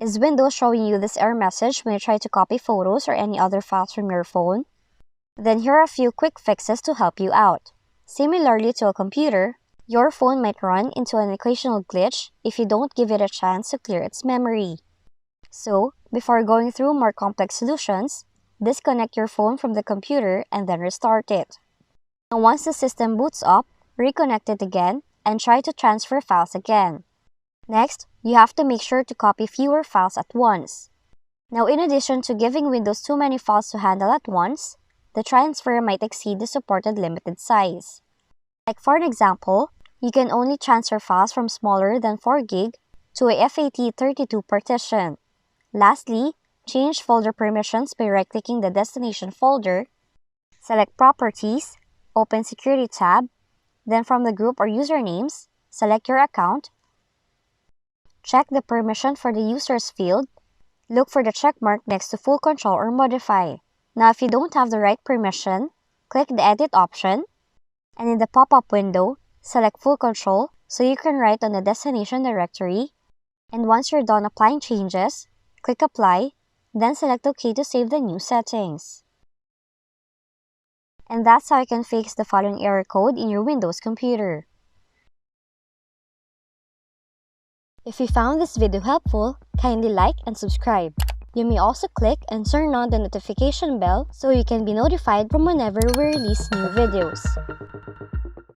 Is Windows showing you this error message when you try to copy photos or any other files from your phone? Then here are a few quick fixes to help you out. Similarly to a computer, your phone might run into an occasional glitch if you don't give it a chance to clear its memory. So, before going through more complex solutions, disconnect your phone from the computer and then restart it. Now once the system boots up, reconnect it again and try to transfer files again. Next, you have to make sure to copy fewer files at once. Now in addition to giving Windows too many files to handle at once, the transfer might exceed the supported limited size. Like for an example, you can only transfer files from smaller than 4 GB to a FAT32 partition. Lastly, change folder permissions by right-clicking the destination folder, select Properties, open Security tab, then from the group or usernames, select your account, check the permission for the users field, look for the check mark next to Full Control or Modify. Now if you don't have the right permission, click the Edit option, and in the pop-up window, select Full Control so you can write on the destination directory, and once you're done applying changes, click Apply, then select OK to save the new settings. And that's how you can fix the following error code in your Windows computer. If you found this video helpful, kindly like and subscribe. You may also click and turn on the notification bell so you can be notified from whenever we release new videos.